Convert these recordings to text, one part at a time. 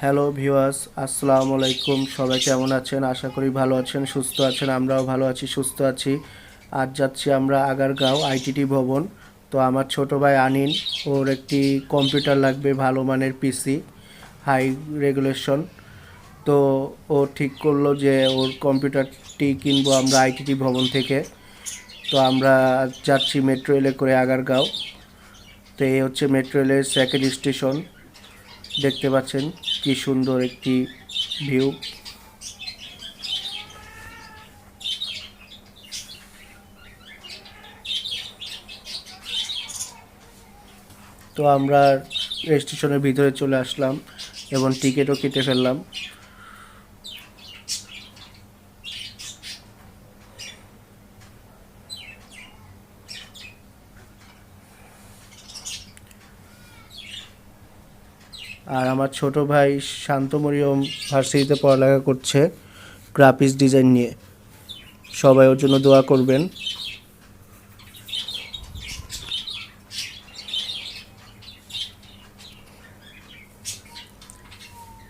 Hello viewers, আসসালামু আলাইকুম। সবাই কেমন আছেন? আশা করি ভালো আছেন, সুস্থ আছেন। আমরাও ভালো আছি, সুস্থ আছি। আজ যাচ্ছি আমরা আগারগাঁও আইটিটি ভবন। তো আমার ছোট ভাই আনিন, ওর একটি কম্পিউটার লাগবে, ভালো মানের পিসি, হাই রেগুলেশন। তো ও ঠিক করলো যে ওর কম্পিউটারটি কিনবো আমরা আইটিটি ভবন থেকে। তো আমরা যাচ্ছি মেট্রো রেলে করে আগারগাঁও। তো এই হচ্ছে মেট্রো রেলের সেকেন্ড স্টেশন। দেখতে পাচ্ছেন কি সুন্দর একটি ভিউ। তো আমরা স্টেশনের ভিতরে চলে আসলাম এবং টিকিটও কেটে ফেললাম। আর আমার ছোট ভাই শান্ত মরিয়ম ভার্সিটিতে পড়ালেখা করছে গ্রাফিক্স ডিজাইন নিয়ে। সবাই ওর জন্য দোয়া করবেন।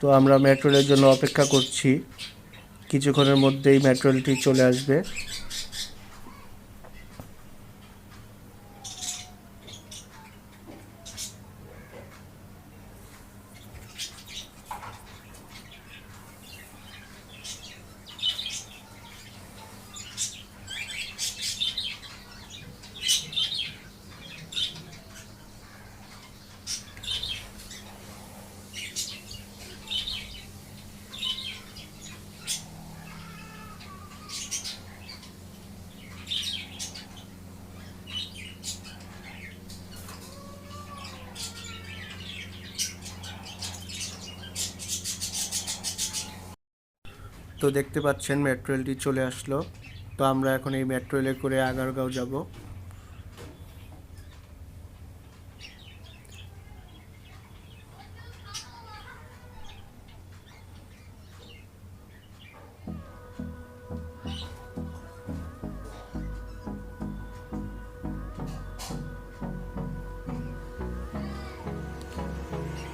তো আমরা মেট্রো রেলের জন্য অপেক্ষা করছি, কিছুক্ষণের মধ্যেই মেট্রো রেলটি চলে আসবে। তো দেখতে পাচ্ছেন মেট্রো রেলটি চলে আসলো। তো আমরা এখন এই মেট্রো রেলে করে আগারগাঁও যাব।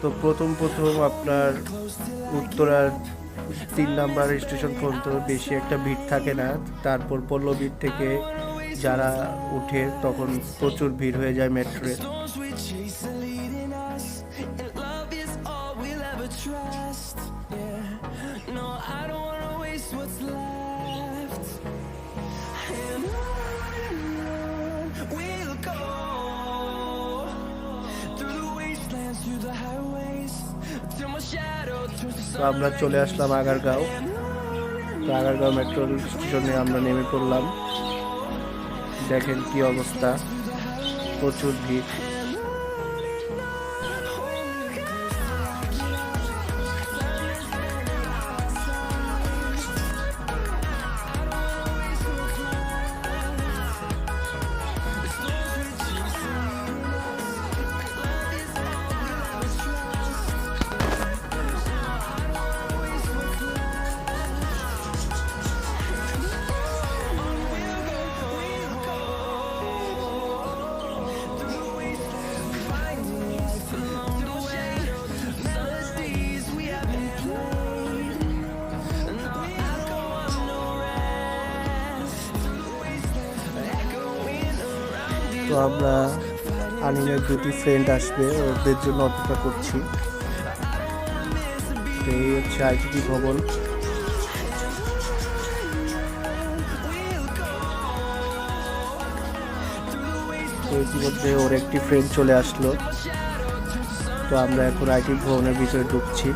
তো প্রথম আপনার উত্তরার 3 নাম্বার স্টেশন পর্যন্ত বেশি একটা ভিড় থাকে না। তারপর পল্লবীর থেকে যারা উঠে তখন প্রচুর ভিড় হয়ে যায় মেট্রোয়ে। তো আমরা চলে আসলাম আগারগাঁও। তো আগারগাঁও মেট্রো স্টেশনে আমরা নেমে পড়লাম। দেখেন কি অবস্থা, প্রচুর ভিড়। তো আমরা আনিনের দুটি ফ্রেন্ড আসবে, ওদের জন্য অপেক্ষা করছি। এই হচ্ছে আইটিটি ভবন। তো ইতিমধ্যে ওর একটি ফ্রেন্ড চলে আসলো। তো আমরা এখন আইটি ভবনের ভিতরে ঢুকছি।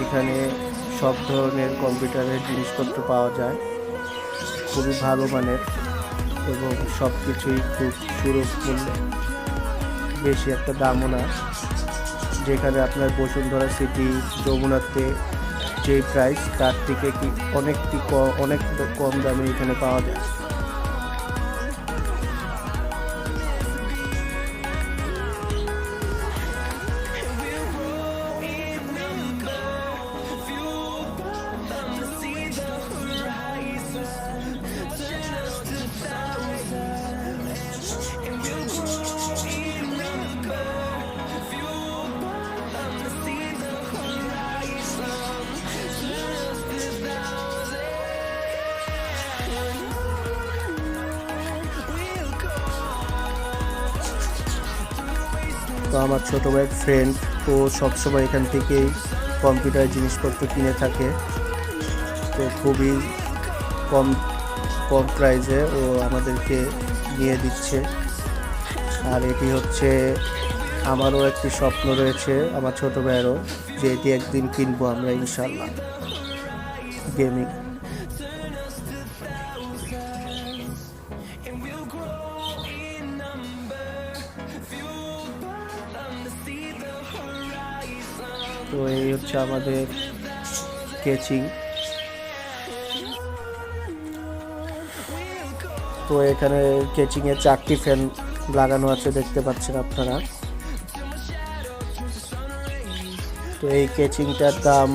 এখানে সব ধরনের কম্পিউটারের জিনিসপত্র পাওয়া যায়, খুবই ভালো মানের এবং সব কিছুই খুব সুলভ মূল্যে, বেশি একটা দামও না। যেখানে আপনার বসুন্ধরা সিটি, যমুনাতে যে প্রাইস তার থেকে কি অনেক কম দামে এখানে পাওয়া যায়। তো আমার ছোটো ভাইয়ের ফ্রেন্ড, ও সবসময় এখান থেকেই কম্পিউটার জিনিসপত্র কিনে থাকে। তো খুবই কম কম প্রাইসে ও আমাদেরকে নিয়ে দিচ্ছে। আর এটি হচ্ছে, আমারও একটি স্বপ্ন রয়েছে আমার ছোটো ভাইয়েরও, যে এটি একদিন কিনবো আমরা ইনশাল্লাহ, গেমিং। তো এই হচ্ছে আমাদের কেচিং। তো এখানে কেচিংয়ে 4টি ফ্যান লাগানো আছে, দেখতে পাচ্ছেন আপনারা। তো এই কেচিংটার দাম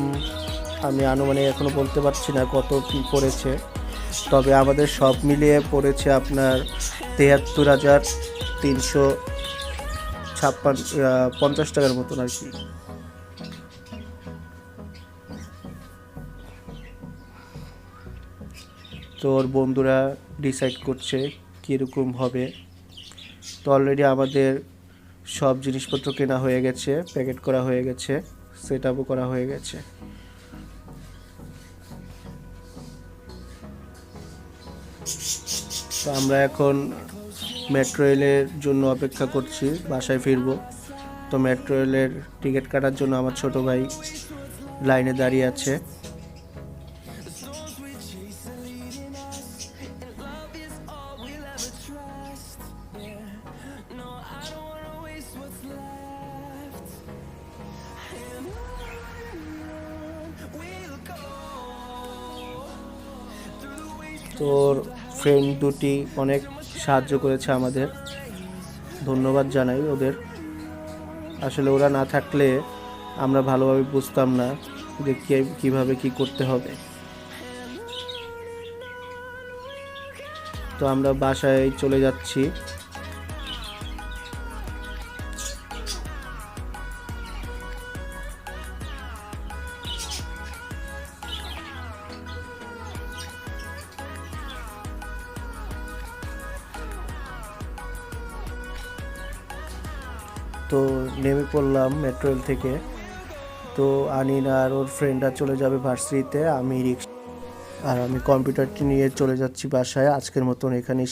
আমি আনুমানিক এখনো বলতে পারছি না কত কি পড়েছে, তবে আমাদের সব মিলিয়ে পড়েছে আপনার 73,350 টাকার মতন আর কি। তো ওর বন্ধুরা ডিসাইড করছে কীরকম হবে। তো অলরেডি আমাদের সব জিনিসপত্র কেনা হয়ে গেছে, প্যাকেট করা হয়ে গেছে, সেট আপও করা হয়ে গেছে। তো আমরা এখন মেট্রো রেলের জন্য অপেক্ষা করছি, বাসায় ফিরবো। তো মেট্রো রেলের টিকিট কাটার জন্য আমার ছোটো ভাই লাইনে দাঁড়িয়ে আছে। তোর ফ্রেন্ড দুটি অনেক সাহায্য করেছে আমাদের, ধন্যবাদ জানাই ওদের। আসলে ওরা না থাকলে আমরা ভালোভাবে বুঝতাম না যে কীভাবে কি করতে হবে। তো আমরা বাসায় চলে যাচ্ছি। তো নেমে পড়লাম মেট্রো রেল থেকে। তো আনিন আর ওর ফ্রেন্ডরা চলে যাবে ভার্সিটিতে, আমি কম্পিউটারটি নিয়ে চলে যাচ্ছি বাসায়। আজকের মতন এখানেই